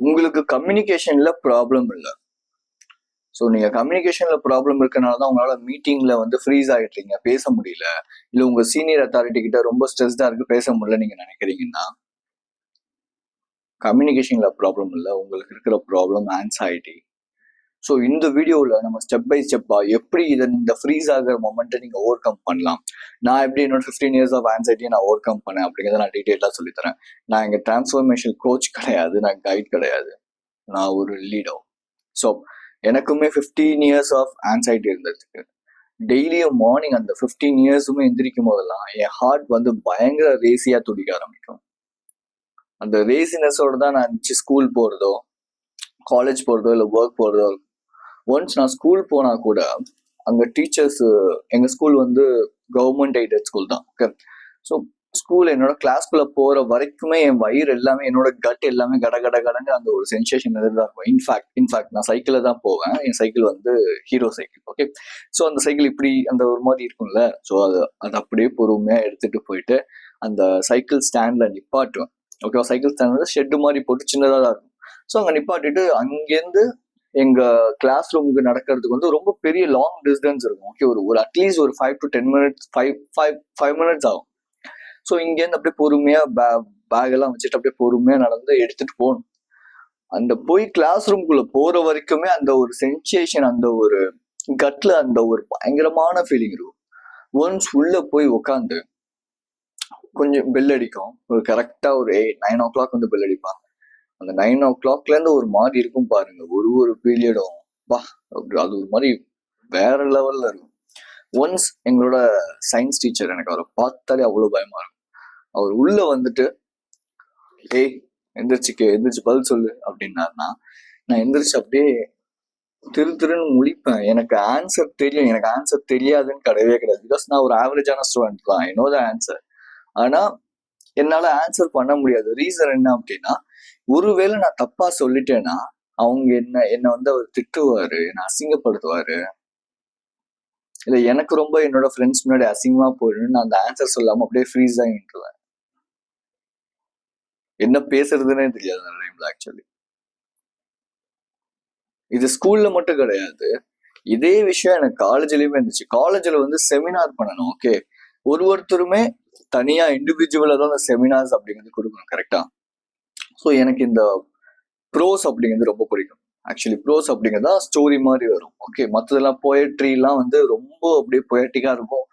உங்களுக்கு கம்யூனிகேஷன்ல ப்ராப்ளம் இல்லை. ஸோ நீங்க கம்யூனிகேஷன்ல ப்ராப்ளம் இருக்கனால தான் உங்களால மீட்டிங்ல வந்து ஃப்ரீஸ் ஆகிட்டீங்க, பேச முடியல, இல்லை உங்க சீனியர் அத்தாரிட்டி கிட்ட ரொம்ப ஸ்ட்ரெஸ்டா இருக்கு, பேச முடியல நீங்க நினைக்கிறீங்கன்னா கம்யூனிகேஷன்ல ப்ராப்ளம் இல்லை, உங்களுக்கு இருக்கிற ப்ராப்ளம் ஆன்சைட்டி. ஸோ இந்த வீடியோவில் நம்ம ஸ்டெப் பை ஸ்டெப்பா எப்படி இந்த ஃப்ரீஸ் ஆகிற மொமெண்ட்டை நீங்கள் ஓவர் கம் பண்ணலாம், நான் எப்படி என்னோட 15 years ஆஃப் ஆன்சைட்டியை நான் ஓவர் கம் பண்ணேன் அப்படிங்கிறத நான் டீட்டெயிலாக சொல்லித்தரேன். நான் எங்கள் டிரான்ஸ்ஃபர்மேஷன் கோச் கிடையாது, நான் கைட் கிடையாது, நான் ஒரு லீடர். ஸோ எனக்குமே 15 years ஆஃப் ஆன்சைட்டி இருந்ததுக்கு டெய்லியும் மார்னிங் அந்த 15 yearsமே எந்திரிக்கும் போதெல்லாம் என் ஹார்ட் வந்து பயங்கர ரேசியாக துடிக்க ஆரம்பிக்கும். அந்த ரேசினஸோட தான் நான் இருந்துச்சு ஸ்கூல் போகிறதோ, காலேஜ் போகிறதோ, இல்லை ஒர்க் போகிறதோ. ஒன்ஸ் நான் ஸ்கூல் போனா கூட அங்க டீச்சர்ஸ், எங்க ஸ்கூல் வந்து கவர்மெண்ட் எய்டட் ஸ்கூல் தான். ஓகே, ஸோ ஸ்கூல் என்னோட கிளாஸ்குள்ள போற வரைக்குமே என் வயிறு எல்லாமே, என்னோட கட் எல்லாமே கட கட கடங்க அந்த ஒரு சென்சேஷன் தான் இருக்கும். இன்ஃபேக்ட் நான் சைக்கிள்ல தான் போவேன். என் சைக்கிள் வந்து ஹீரோ சைக்கிள். ஓகே, ஸோ அந்த சைக்கிள் இப்படி அந்த ஒரு மாதிரி இருக்கும்ல, ஸோ அது அப்படியே பொறுமையா எடுத்துட்டு போயிட்டு அந்த சைக்கிள் ஸ்டாண்ட்ல நிப்பாட்டுவேன். ஓகேவா, சைக்கிள் ஸ்டாண்ட் வந்து ஷெட்டு மாதிரி போட்டு சின்னதாக தான் இருக்கும். ஸோ அங்கே நிப்பாட்டிட்டு அங்கேருந்து எங்க கிளாஸ் ரூமுக்கு நடக்கிறதுக்கு வந்து ரொம்ப பெரிய லாங் டிஸ்டன்ஸ் இருக்கும். ஓகே, ஒரு அட்லீஸ்ட் ஒரு 5 to 10 minutes, 5 minutes ஆகும். ஸோ இங்கேருந்து அப்படியே பொறுமையா பேக் எல்லாம் வச்சுட்டு அப்படியே பொறுமையா நடந்து எடுத்துட்டு போகணும். அந்த போய் கிளாஸ் ரூம்குள்ள போற வரைக்குமே அந்த ஒரு சென்சேஷன், அந்த ஒரு கட்ல அந்த ஒரு பயங்கரமான ஃபீலிங் இருக்கும். ஒன்ஸ் உள்ள போய் உட்காந்து கொஞ்சம் பெல் அடிக்கும், ஒரு கரெக்டா ஒரு 9 o'clock வந்து பெல் அடிப்பாங்க. அந்த 9 o'clockல இருந்து ஒரு மாதிரி இருக்கும் பாருங்க, ஒரு பீரியடும் பா, அது ஒரு மாதிரி வேற லெவல்ல இருக்கும். ஒன்ஸ் எங்களோட சயின்ஸ் டீச்சர், எனக்கு அவரை பார்த்தாலே அவ்வளவு பயமா இருக்கும். அவர் உள்ள வந்துட்டு எந்திரிச்சு பதில் சொல்லு அப்படின்னாருன்னா நான் எந்திரிச்சு அப்படியே திருன்னு முழிப்பேன். எனக்கு ஆன்சர் தெரியும், எனக்கு ஆன்சர் தெரியாதுன்னு கிடையவே கிடையாது. பிகாஸ் நான் ஒரு ஆவரேஜான ஸ்டூடெண்ட் தான், என்னோட ஆன்சர். ஆனா என்னால ஆன்சர் பண்ண முடியாது. ரீசன் என்ன அப்படின்னா, ஒருவேளை நான் தப்பா சொல்லிட்டேன்னா அவங்க என்ன வந்து அவர் திட்டுவாரு, என்ன அசிங்கப்படுத்துவாரு, இல்ல எனக்கு ரொம்ப என்னோட ஃப்ரெண்ட்ஸ் முன்னாடி அசிங்கமா போயிடுன்னு நான் அந்த ஆன்சர் சொல்லாம அப்படியே ஃப்ரீஸ் ஆகி நின்றுவேன். என்ன பேசுறதுன்னே தெரியாது அந்த டைம்ல. ஆக்சுவலி இது ஸ்கூல்ல மட்டும் கிடையாது, இதே விஷயம் எனக்கு காலேஜ்லயுமே இருந்துச்சு. காலேஜ்ல வந்து செமினார் பண்ணணும். ஓகே, ஒருத்தருமே தனியா இண்டிவிஜுவலா தான் அந்த செமினார்ஸ் அப்படிங்கிறது கொடுக்கணும், கரெக்டா? ஸோ எனக்கு இந்த ப்ரோஸ் அப்படிங்கிறது ரொம்ப பிடிக்கும். ஆக்சுவலி ப்ரோஸ் அப்படிங்கிறதா ஸ்டோரி மாதிரி வரும். ஓகே, மற்றதெல்லாம் போயட்ரிலாம் வந்து ரொம்ப அப்படியே பொயட்டிக்கா இருக்கும்.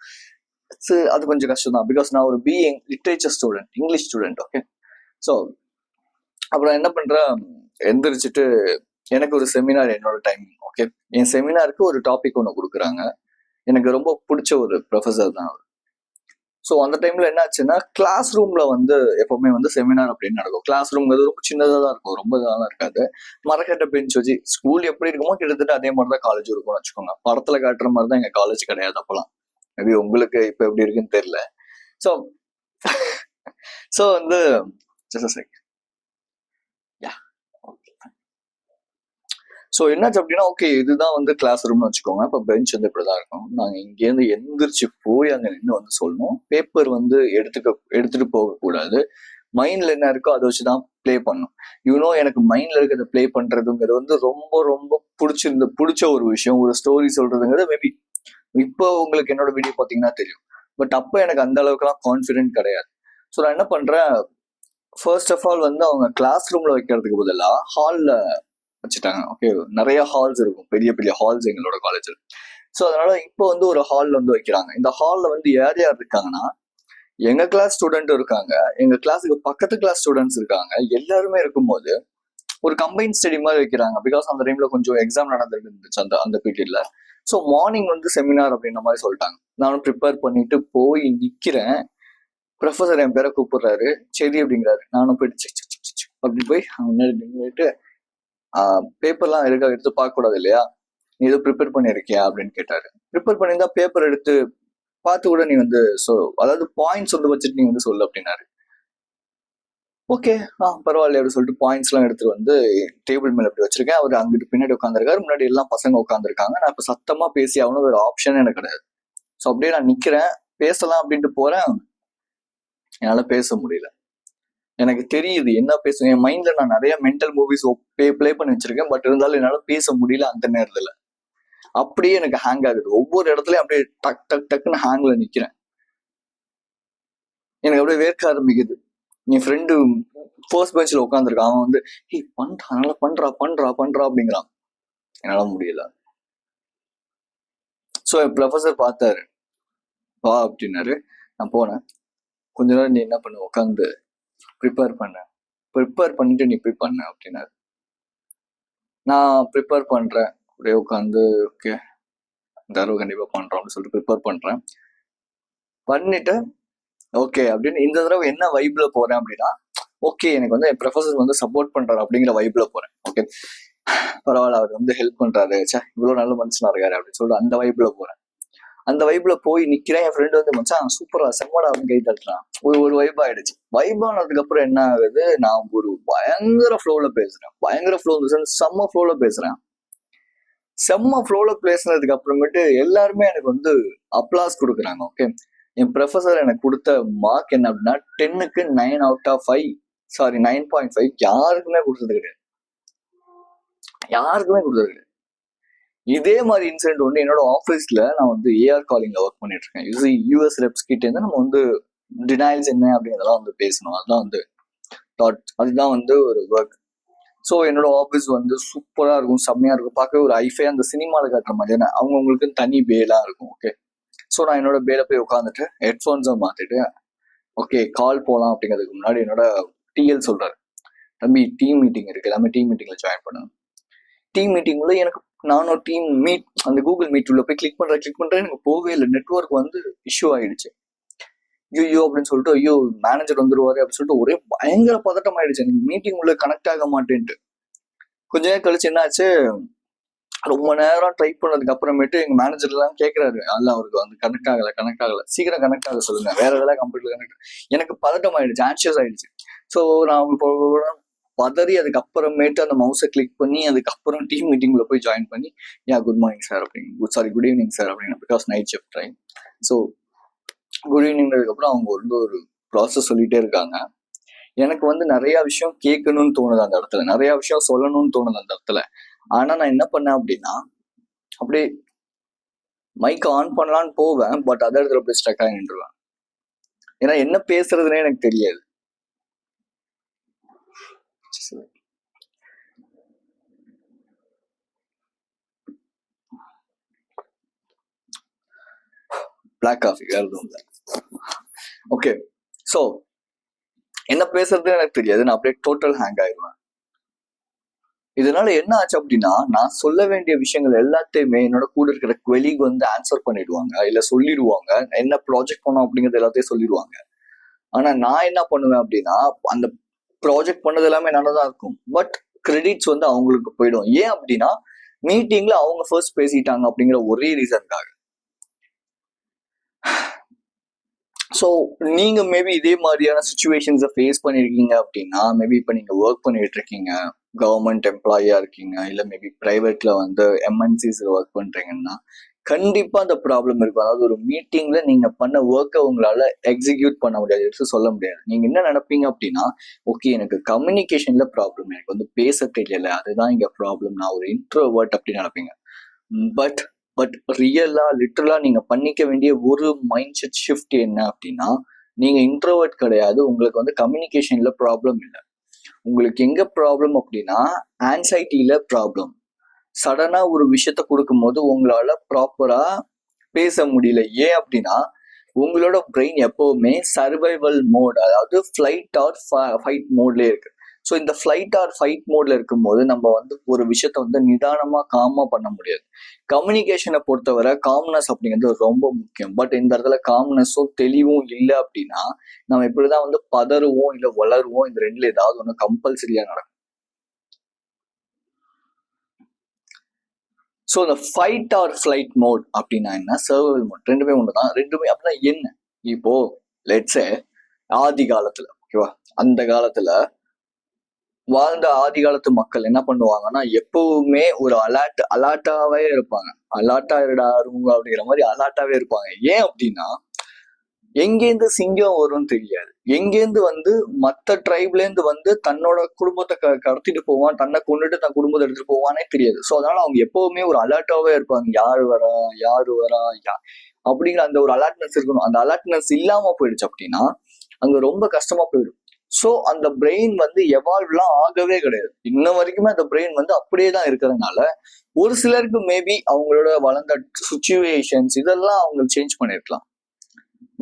அது கொஞ்சம் கஷ்டம் தான். பிகாஸ் நான் ஒரு BA literature student, English student. Okay, so அப்புறம் என்ன பண்றேன், எந்திரிச்சிட்டு எனக்கு ஒரு செமினார், என்னோட டைமிங். ஓகே, என் செமினாருக்கு ஒரு டாபிக் ஒன்று கொடுக்குறாங்க. எனக்கு ரொம்ப பிடிச்ச ஒரு ப்ரொஃபஸர் தான் அவர். ஸோ அந்த டைம்ல என்ன ஆச்சுன்னா, கிளாஸ் ரூம்ல வந்து எப்பவுமே வந்து செமினார் அப்படின்னு நடக்கும். கிளாஸ் ரூம்ங்கிறது ரொம்ப சின்னதாக தான் இருக்கும், ரொம்ப இதாக இருக்காது. மரக்கட்ட பெஞ்ச் வச்சு, ஸ்கூல் எப்படி இருக்குமோ கிட்டத்தட்ட அதே மாதிரி தான் காலேஜ் இருக்கும்னு வச்சுக்கோங்க. படத்துல காட்டுற மாதிரி தான் எங்க காலேஜ் கிடையாது அப்பெல்லாம். மேபி உங்களுக்கு இப்போ எப்படி இருக்குன்னு தெரியல. ஸோ ஸோ வந்து ஸோ என்னாச்சு அப்படின்னா, ஓகே இதுதான் வந்து கிளாஸ் ரூம்னு வச்சுக்கோங்க. இப்போ பெஞ்ச் வந்து இப்படிதான் இருக்கும். நாங்கள் இங்கேருந்து எந்திரிச்சு போய் அங்கே நின்று வந்து சொல்லணும். பேப்பர் வந்து எடுத்துட்டு போகக்கூடாது. மைண்ட்ல என்ன இருக்கோ அதை வச்சுதான் பிளே பண்ணும். எனக்கு மைண்ட்ல இருக்கிறத பிளே பண்றதுங்கிறது வந்து ரொம்ப ரொம்ப பிடிச்ச ஒரு விஷயம். ஒரு ஸ்டோரி சொல்றதுங்கிறது மேபி இப்போ உங்களுக்கு என்னோட வீடியோ பார்த்தீங்கன்னா தெரியும். பட் அப்போ எனக்கு அந்த அளவுக்குலாம் கான்ஃபிடென்ட் கிடையாது. ஸோ நான் என்ன பண்றேன், ஃபர்ஸ்ட் ஆஃப் ஆல் வந்து அவங்க கிளாஸ் ரூம்ல வைக்கிறதுக்கு பதிலாக ஹாலில் வச்சுட்டாங்க. ஓகே, நிறைய ஹால்ஸ் இருக்கும், பெரிய பெரிய ஹால்ஸ் எங்களோட காலேஜில். ஸோ அதனால இப்போ வந்து ஒரு ஹாலில் வந்து வைக்கிறாங்க. இந்த ஹாலில் வந்து யார் யார் இருக்காங்கன்னா, எங்க கிளாஸ் ஸ்டூடெண்ட் இருக்காங்க, எங்க கிளாஸுக்கு பக்கத்து கிளாஸ் ஸ்டூடெண்ட்ஸ் இருக்காங்க. எல்லாருமே இருக்கும்போது ஒரு கம்பைன் ஸ்டடி மாதிரி வைக்கிறாங்க. பிகாஸ் அந்த டைம்ல கொஞ்சம் எக்ஸாம் நடந்துட்டு இருந்துச்சு அந்த பீரியட்ல. ஸோ மார்னிங் வந்து செமினார் அப்படின்ற மாதிரி சொல்லிட்டாங்க. நானும் ப்ரிப்பேர் பண்ணிட்டு போய் நிக்கிறேன். ப்ரொஃபஸர் என் பேரை கூப்பிடுறாரு, சரி அப்படிங்கிறாரு. நானும் போயிட்டு அப்படி போய் முன்னாடி நின்றுட்டு, பேப்பர்லாம் எடுத்து பார்க்க கூடாது இல்லையா, நீ ஏதோ ப்ரிப்பேர் பண்ணிருக்கியா அப்படின்னு கேட்டாரு. ப்ரிப்பேர் பண்ணியிருந்தா பேப்பர் எடுத்து பார்த்து கூட நீ வந்து அதாவது பாயிண்ட்ஸ் வந்து வச்சுட்டு நீ வந்து சொல்லு அப்படின்னாரு. ஓகே, பரவாயில்ல அப்படின்னு சொல்லிட்டு பாயிண்ட்ஸ் எல்லாம் எடுத்துட்டு வந்து டேபிள் மேல அப்படி வச்சிருக்கேன். அவர் அங்கிட்டு பின்னாடி உட்காந்துருக்காரு, முன்னாடி எல்லாம் பசங்க உட்காந்துருக்காங்க. நான் இப்ப சத்தமா பேசி ஆகணும், ஒரு ஆப்ஷன் எனக்கு கிடையாது. ஸோ அப்படியே நான் நிக்கிறேன், பேசலாம் அப்படின்ட்டு போறேன், என்னால பேச முடியல. எனக்கு தெரியுது என்ன பேசுவேன். என் மைண்ட்ல நான் நிறைய மென்டல் மூவிஸ் ப்ளே பண்ணி வச்சிருக்கேன். பட் இருந்தாலும் என்னால பேச முடியல அந்த நேரத்துல. அப்படியே எனக்கு ஹேங் ஆகுது. ஒவ்வொரு இடத்துலயும் அப்படியே டக் டக் டக்குன்னு ஹேங்ல நிக்கிறேன். எனக்கு அப்படியே வேர்க்க ஆரம்பிக்குது. என் ஃப்ரெண்டு ஃபர்ஸ்ட் பெஞ்சில் உட்காந்துருக்கான். அவன் வந்து பண்றா, நல்லா பண்றா பண்றா பண்றா அப்படிங்கிறான். என்னால முடியல. ஸோ என் ப்ரொஃபஸர் பார்த்தாரு. வா அப்படின்னாரு. நான் போனேன். கொஞ்ச நேரம் நீ என்ன பண்ண, உட்காந்து ப்ரிப்பேர் பண்ணிட்டு நீ போய் பண்ண அப்படின்னாரு. நான் ப்ரிப்பேர் பண்றேன். அப்படியே உட்காந்து ஓகே இந்த தடவை கண்டிப்பா பண்றோம் அப்படின்னு சொல்லிட்டு ப்ரிப்பேர் பண்றேன். பண்ணிட்டு ஓகே அப்படின்னு இந்த தடவை என்ன வைப்ல போறேன் அப்படின்னா, ஓகே எனக்கு வந்து என் ப்ரொஃபஸர் வந்து சப்போர்ட் பண்றாரு அப்படிங்கிற வைப்ல போறேன். ஓகே பரவாயில்ல, அவர் வந்து ஹெல்ப் பண்றாரு, இவ்வளவு நல்ல மனுஷனா இருக்காரு அப்படின்னு சொல்லிட்டு அந்த வைப்ல போறேன். அந்த வைப்ல போய் நிக்கிறேன். என் ஃப்ரெண்டு வந்து மச்சான் சூப்பரா செம்மடா அப்படின்னு கை தட்டுறான். ஒரு வைப் ஆயிடுச்சு. வைப் ஆனதுக்கு அப்புறம் என்ன ஆகுது, நான் ஒரு பயங்கர ஃப்ளோல பேசுறேன். பயங்கர ஃப்ளோ செம்ம ஃப்ளோல பேசுறேன். செம்ம ஃப்ளோல பேசுனதுக்கு அப்புறமேட்டு எல்லாருமே எனக்கு வந்து அப்ளாஸ் கொடுக்குறாங்க. ஓகே என் ப்ரொஃபஸர் எனக்கு கொடுத்த மார்க் என்ன அப்படின்னா 10க்கு 9/5, சாரி 9.5. யாருக்குமே கொடுத்தது கிடையாது. இதே மாதிரி இன்சிடென்ட் ஒன்று என்னோட ஆஃபீஸ்ல நான் வந்து ஏஆர் காலிங்ல ஒர்க் பண்ணிட்டு இருக்கேன். யூஎஸ் ரெப்ஸ் கிட்ட இருந்து நம்ம வந்து டினைல்ஸ் என்ன அப்படிங்கிறதெல்லாம் வந்து பேசணும். அதுதான் வந்து ஒரு ஒர்க். ஸோ என்னோட ஆஃபீஸ் வந்து சூப்பரா இருக்கும், செம்மையா இருக்கும், பார்க்கவே ஒரு ஐஃபை அந்த சினிமாவில் காட்டுற மாதிரியான அவங்களுக்கு தனி பேலாம் இருக்கும். ஓகே ஸோ நான் என்னோட பேல போய் உட்காந்துட்டு ஹெட்ஃபோன்ஸை மாத்திட்டு ஓகே கால் போகலாம் அப்படிங்கிறதுக்கு முன்னாடி என்னோட டிஎல் சொல்றாரு, தம்பி டீம் மீட்டிங் இருக்கு, எல்லாமே டீம் மீட்டிங்ல ஜாயின் பண்ணணும். டீம் மீட்டிங்ல எனக்கு நானும் டீம் மீட் அந்த கூகுள் மீட் உள்ள போய் கிளிக் பண்றேன். எனக்கு போகவே இல்லை. நெட்ஒர்க் வந்து இஷ்யூ ஆயிடுச்சு. ஐயோ அப்படின்னு சொல்லிட்டு ஐயோ மேனேஜர் வந்துருவாரு அப்படின்னு சொல்லிட்டு ஒரே பயங்கர பதட்டம் ஆயிடுச்சு. எனக்கு மீட்டிங் உள்ள கனெக்ட் ஆக மாட்டேன்ட்டு. கொஞ்ச நேரம் கழிச்சு என்னாச்சு, ரொம்ப நேரம் ட்ரை பண்ணதுக்கு அப்புறமேட்டு எங்க மேனேஜர் எல்லாம் கேட்கறாரு, அல்ல அவருக்கு வந்து கனெக்ட் ஆகல, சீக்கிரம் கனெக்ட் ஆக சொல்லுங்க, வேற ஏதாவது கம்ப்யூட்டர் கனெக்ட். எனக்கு பதட்டம் ஆயிடுச்சு, ஆன்சியஸ் ஆயிடுச்சு. ஸோ நான் பதறி அதுக்கப்புறமேட்டு அந்த மவுஸை கிளிக் பண்ணி அதுக்கப்புறம் டீம் மீட்டிங்ல போய் ஜாயின் பண்ணி குட் மார்னிங் சார் அப்படின்னு, குட் ஈவினிங் சார் அப்படின்னு, because night shift time. So good ஈவினிங்கிறதுக்கு அப்புறம் அவங்க வந்து ஒரு ப்ராசஸ் சொல்லிட்டே இருக்காங்க. எனக்கு வந்து நிறைய விஷயம் கேட்கணும்னு தோணுது அந்த இடத்துல, நிறைய விஷயம் சொல்லணும்னு தோணுது அந்த இடத்துல. ஆனா நான் என்ன பண்ணேன் அப்படின்னா, அப்படியே மைக் ஆன் பண்ணலான்னு போவேன், பட் அதே இடத்துல அப்படியே ஸ்டக் ஆகி நின்றுவேன். ஏன்னா என்ன பேசுறதுன்னே எனக்கு தெரியாது. பிளாக் காஃபி வேற எதுவும் இல்லை. ஓகே ஸோ என்ன பேசுறதுன்னு எனக்கு தெரியாது. நான் அப்படியே டோட்டல் ஹேங் ஆயிடுவேன். இதனால என்ன ஆச்சு அப்படின்னா, நான் சொல்ல வேண்டிய விஷயங்கள் எல்லாத்தையுமே என்னோட கூட இருக்கிற கொலீக் வந்து ஆன்சர் பண்ணிடுவாங்க, இல்ல சொல்லிடுவாங்க. என்ன ப்ராஜெக்ட் பண்ணோம் அப்படிங்கிறது எல்லாத்தையும் சொல்லிடுவாங்க. ஆனா நான் என்ன பண்ணுவேன் அப்படின்னா, அந்த ப்ராஜெக்ட் பண்ணது எல்லாமே நல்லதா இருக்கும், பட் கிரெடிட்ஸ் வந்து அவங்களுக்கு போயிடும். ஏன் அப்படின்னா மீட்டிங்ல அவங்க ஃபர்ஸ்ட் பேசிட்டாங்க அப்படிங்கிற ஒரே ரீசனுக்காக. ஸோ நீங்க மேபி இதே மாதிரியான சுச்சுவேஷன்ஸை ஃபேஸ் பண்ணிருக்கீங்க அப்படின்னா, மேபி இப்போ நீங்க ஒர்க் பண்ணிட்டு இருக்கீங்க, கவர்மெண்ட் எம்ப்ளாயியா இருக்கீங்க, இல்லை மேபி பிரைவேட்ல வந்து எம்என்சிஸ்ல ஒர்க் பண்றீங்கன்னா கண்டிப்பா அந்த ப்ராப்ளம் இருக்கும். அதாவது ஒரு மீட்டிங்ல நீங்க பண்ண ஒர்க்கை உங்களால எக்ஸிக்யூட் பண்ண முடியாது, எடுத்து சொல்ல முடியாது. நீங்க என்ன நினைப்பீங்க அப்படின்னா, ஓகே எனக்கு கம்யூனிகேஷன்ல ப்ராப்ளம், எனக்கு வந்து பேச தெரியல, அதுதான் இங்க ப்ராப்ளம், நான் ஒரு இன்ட்ரோவர்ட் அப்படின்னு நினைப்பீங்க. பட் ரியலா லிட்டரலா நீங்க பண்ணிக்க வேண்டிய ஒரு மைண்ட் செட் ஷிஃப்ட் என்ன அப்படின்னா, நீங்க இன்ட்ரோவர்ட் கிடையாது, உங்களுக்கு வந்து கம்யூனிகேஷன்ல ப்ராப்ளம் இல்லை. உங்களுக்கு எங்க ப்ராப்ளம் அப்படின்னா ஆன்சைட்டில ப்ராப்ளம். சடனா ஒரு விஷயத்த கொடுக்கும்போது உங்களால ப்ராப்பரா பேச முடியல. ஏன் அப்படின்னா உங்களோட பிரெயின் எப்பவுமே சர்வைவல் மோட், அதாவது ஃபிளைட் ஆர் ஃபைட் மோட்ல இருக்கு. ஸோ இந்த ஃபிளைட் ஆர் ஃபைட் மோட்ல இருக்கும்போது நம்ம வந்து ஒரு விஷயத்த வந்து நிதானமா காமா பண்ண முடியாது. கம்யூனிகேஷனை பொறுத்தவரை காம்னஸ் அப்படிங்கிறது ரொம்ப முக்கியம். பட் இந்த இடத்துல காம்னஸும் தெளிவும் இல்லை அப்படின்னா நம்ம இப்படிதான் வந்து பதறுவோம், இல்லை வளருவோம். இந்த ரெண்டுல ஏதாவது ஒன்று கம்பல்சரியா நடக்கும். ஸோ இந்த ஃபைட் ஆர் ஃபிளைட் மோட் அப்படின்னா என்ன, சர்வைவல் மோட், ரெண்டுமே ஒன்று தான். ரெண்டுமே அப்படின்னா என்ன, இப்போ லெட்ஸே ஆதி காலத்துல, ஓகேவா, அந்த காலத்துல வாழ்ந்த ஆதி காலத்து மக்கள் என்ன பண்ணுவாங்கன்னா எப்பவுமே ஒரு அலாட்டாவே இருப்பாங்க. அலாட்டா இருடா அப்படிங்கிற மாதிரி அலாட்டாவே இருப்பாங்க. ஏன் அப்படின்னா எங்கேருந்து சிங்கம் வரும்னு தெரியாது, எங்கேருந்து வந்து மற்ற ட்ரைப்லேருந்து வந்து தன்னோட குடும்பத்தை கடத்திட்டு போவான், தன்னை கொண்டுட்டு தன் குடும்பத்தை எடுத்துட்டு போவானே தெரியாது. ஸோ அதனால அவங்க எப்பவுமே ஒரு அலர்ட்டாவே இருப்பாங்க, யாரு வரா யாரு வரா அப்படிங்கிற அந்த ஒரு அலர்ட்னஸ் இருக்கணும். அந்த அலர்ட்னஸ் இல்லாம போயிடுச்சு அப்படின்னா அங்க ரொம்ப கஷ்டமா போயிடும். ஸோ அந்த பிரெயின் வந்து எவால்வ்லாம் ஆகவே கிடையாது. இன்ன வரைக்குமே அந்த பிரெயின் வந்து அப்படியே தான் இருக்கிறதுனால ஒரு சிலருக்கு மேபி அவங்களோட வளர்ந்த சுச்சுவேஷன்ஸ் இதெல்லாம் அவங்க சேஞ்ச் பண்ணிருக்கலாம்.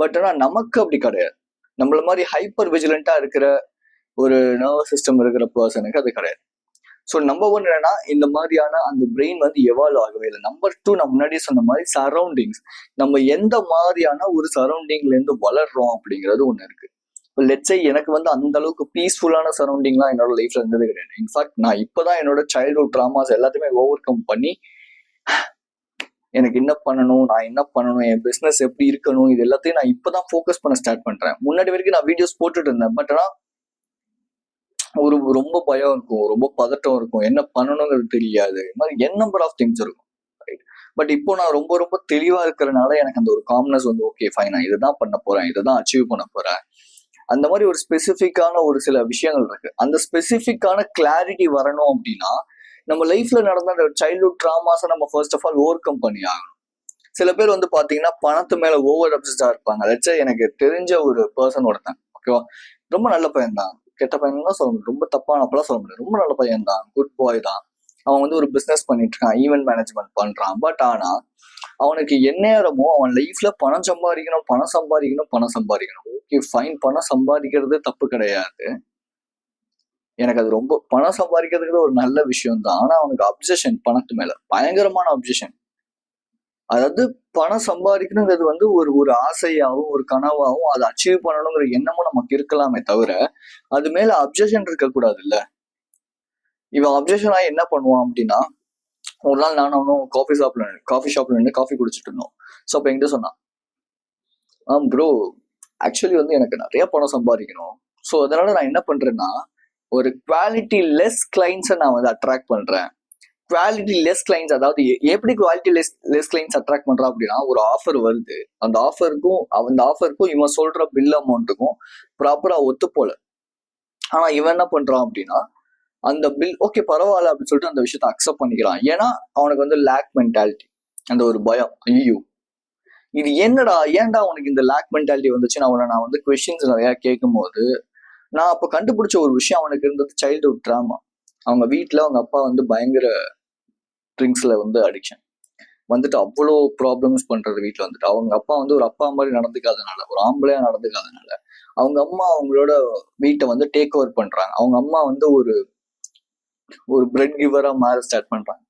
பட் ஆனா நமக்கு அப்படி கிடையாது. நம்மள மாதிரி ஹைப்பர் விஜிலண்டா இருக்கிற ஒரு நர்வஸ் சிஸ்டம் இருக்கிற பர்சனுக்கு அது கிடையாது. ஸோ நம்பர் ஒன் என்னன்னா இந்த மாதிரியான அந்த பிரெயின் வந்து எவால்வ் ஆகவே இல்லை. நம்பர் டூ, நான் முன்னாடியே சொன்ன மாதிரி சரௌண்டிங்ஸ், நம்ம எந்த மாதிரியான ஒரு சரௌண்டிங்ல இருந்து வளர்றோம் அப்படிங்கிறது ஒண்ணு இருக்கு. லெட்ஸே எனக்கு வந்து அந்த அளவுக்கு பீஸ்ஃபுல்லான சரௌண்டிங்லாம் என்னோட லைஃப்ல இருந்தது கிடையாது. இன்ஃபேக்ட் நான் இப்பதான் என்னோட சைல்ட்ஹுட் ட்ராமாஸ் எல்லாத்தையுமே ஓவர் கம் பண்ணி எனக்கு என்ன பண்ணணும், நான் என்ன பண்ணணும், என் பிசினஸ் எப்படி இருக்கணும், இது எல்லாத்தையும் நான் இப்பதான் ஃபோக்கஸ் பண்ண ஸ்டார்ட் பண்றேன். முன்னாடி வரைக்கும் நான் வீடியோஸ் போட்டுட்டு இருந்தேன். பட் ஆனா ஒரு ரொம்ப பயம் இருக்கும், ரொம்ப பதட்டம் இருக்கும், என்ன பண்ணணுங்கிறது தெரியாது, இந்த மாதிரி என் நம்பர் ஆஃப் திங்ஸ் இருக்கும். பட் இப்போ நான் ரொம்ப ரொம்ப தெளிவா இருக்கிறதுனால எனக்கு அந்த ஒரு காம்னஸ் வந்து ஓகே ஃபைன், நான் இதுதான் பண்ண போறேன், இதுதான் அச்சீவ் பண்ண போறேன். அந்த மாதிரி ஒரு ஸ்பெசிஃபிக்கான ஒரு சில விஷயங்கள் இருக்கு. அந்த ஸ்பெசிஃபிக்கான கிளாரிட்டி வரணும் அப்படின்னா நம்ம லைஃப்ல நடந்த அந்த சைல்ட்ஹுட் ட்ராமாஸை நம்ம first of all overcome பண்ணி ஆகணும். சில பேர் வந்து பாத்தீங்கன்னா பணத்து மேல ஓவர் அப்சஸ்டா இருப்பாங்க. லட்சம் எனக்கு தெரிஞ்ச ஒரு பர்சன் ஒருத்தன், ஓகேவா, ரொம்ப நல்ல பையன் தான், கெட்ட பையன் தான் சொல்ல முடியும், ரொம்ப தப்பான அப்பெல்லாம் சொல்ல முடியாது, ரொம்ப நல்ல பையன் தான், குட் பாய் தான். அவன் வந்து ஒரு பிசினஸ் பண்ணிட்டு இருக்கான், ஈவென்ட் மேனேஜ்மெண்ட் பண்றான். பட் ஆனா அவனுக்கு எந்நேரமோ அவன் லைஃப்ல பணம் சம்பாதிக்கணும் பணம் சம்பாதிக்கணும் பணம் சம்பாதிக்கணும். ஓகே ஃபைன், பணம் சம்பாதிக்கிறது தப்பு கிடையாது, எனக்கு அது ரொம்ப பணம் சம்பாதிக்கிறதுக்கு ஒரு நல்ல விஷயம் தான். ஆனா அவனுக்கு அப்சஷன் பணத்து மேல பயங்கரமான அப்சஷன். அதாவது பணம் சம்பாதிக்கணுங்கிறது வந்து ஒரு ஆசையாகவும் ஒரு கனவாகவும் அதை அச்சீவ் பண்ணணுங்கிற எண்ணமும் நமக்கு இருக்கலாமே தவிர அது மேல அப்சஷன் இருக்கக்கூடாது இல்ல. இவன் அப்சஷன் ஆகி என்ன பண்ணுவான் அப்படின்னா, ஒரு நாள் நானும் காஃபி ஷாப்ல நின்று காஃபி குடிச்சிட்டு இருந்தோம். ஸோ அப்போ என்கிட்ட சொன்னான், ப்ரோ ஆக்சுவலி வந்து எனக்கு நிறைய பணம் சம்பாதிக்கணும், ஸோ அதனால நான் என்ன பண்றேன்னா ஒரு குவாலிட்டி லெஸ் கிளைண்ட்ஸை நான் வந்து அட்ராக்ட் பண்றேன். குவாலிட்டி லெஸ் கிளைண்ட்ஸ், அதாவது எப்படி குவாலிட்டி லெஸ் கிளைண்ட்ஸ் அட்ராக்ட் பண்றான் அப்படின்னா, ஒரு ஆஃபர் வருது, அந்த ஆஃபருக்கும் இவன் சொல்ற பில் அமௌண்ட்டுக்கும் ப்ராப்பரா ஒத்து போல. ஆனா இவன் என்ன பண்றான் அப்படின்னா அந்த பில் ஓகே பரவாயில்ல அப்படின்னு சொல்லிட்டு அந்த விஷயத்த அக்செப்ட் பண்ணிக்கிறான். ஏன்னா அவனுக்கு வந்து லேக் மென்டாலிட்டி, அந்த ஒரு பயம், ஐயோ இது என்னடா ஏன்டா உனக்கு இந்த லேக் மென்டாலிட்டி வந்துச்சு. நான் வந்து கொஸ்டின்ஸ் நிறைய கேட்கும் போது நான் அப்ப கண்டுபிடிச்ச ஒரு விஷயம் அவனுக்கு இருந்தது சைல்ட்ஹுட் ட்ராமா. அவங்க வீட்டுல அவங்க அப்பா வந்து பயங்கர ட்ரிங்க்ஸ்ல வந்து அடிக்ஷன் வந்துட்டு அவ்வளோ ப்ராப்ளம்ஸ் பண்றது. வீட்டுல வந்துட்டு அவங்க அப்பா வந்து ஒரு அப்பா மாதிரி நடந்துக்காதனால, ஒரு ஆம்பளையா நடந்துக்காதனால அவங்க அம்மா அவங்களோட வீட்டை வந்து டேக் ஓவர் பண்றாங்க. அவங்க அம்மா வந்து ஒரு பிரெட் கிவரா மாற ஸ்டார்ட் பண்றாங்க.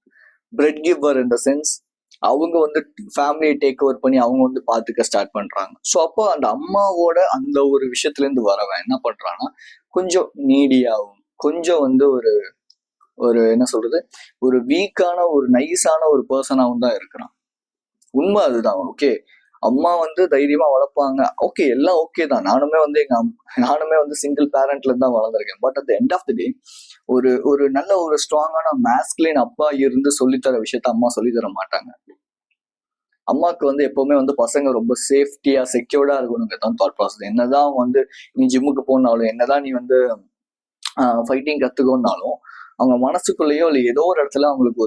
பிரெட் கிவர் இந்த சென்ஸ் அவங்க வந்து ஃபேமிலியை டேக் ஓவர் பண்ணி அவங்க வந்து பாத்துக்க ஸ்டார்ட் பண்றாங்க. ஸோ அப்போ அந்த அம்மாவோட அந்த ஒரு விஷயத்துல இருந்து வரவன் என்ன பண்றான்னா கொஞ்சம் நீடியாகவும் கொஞ்சம் வந்து ஒரு என்ன சொல்றது ஒரு வீக்கான ஒரு நைஸான ஒரு பர்சனாகவும் தான் இருக்கிறான். உண்மை அதுதான். ஓகே அம்மா வந்து தைரியமா வளர்ப்பாங்க, ஓகே எல்லாம் ஓகே தான். நானுமே வந்து சிங்கிள் பேரண்ட்ல இருந்து தான் வளர்ந்துருக்கேன். But at end of the day ஒரு நல்ல ஒரு ஸ்ட்ராங்கான மாஸ்குலின் அப்பா இருந்து சொல்லித்தர விஷயத்த அம்மா சொல்லித்தர மாட்டாங்க. அம்மாவுக்கு வந்து எப்பவுமே வந்து பசங்க ரொம்ப சேஃப்டியா செக்யூர்டா இருக்கணுங்கிறதான் தாட் ப்ராசஸ். என்னதான் வந்து நீ ஜிம்முக்கு போனாலும், என்னதான் நீ வந்து ஃபைட்டிங் கத்துக்கோனாலும் அவங்க மனசுக்குள்ளேயோ இல்லை ஏதோ ஒரு இடத்துல அவங்களுக்கு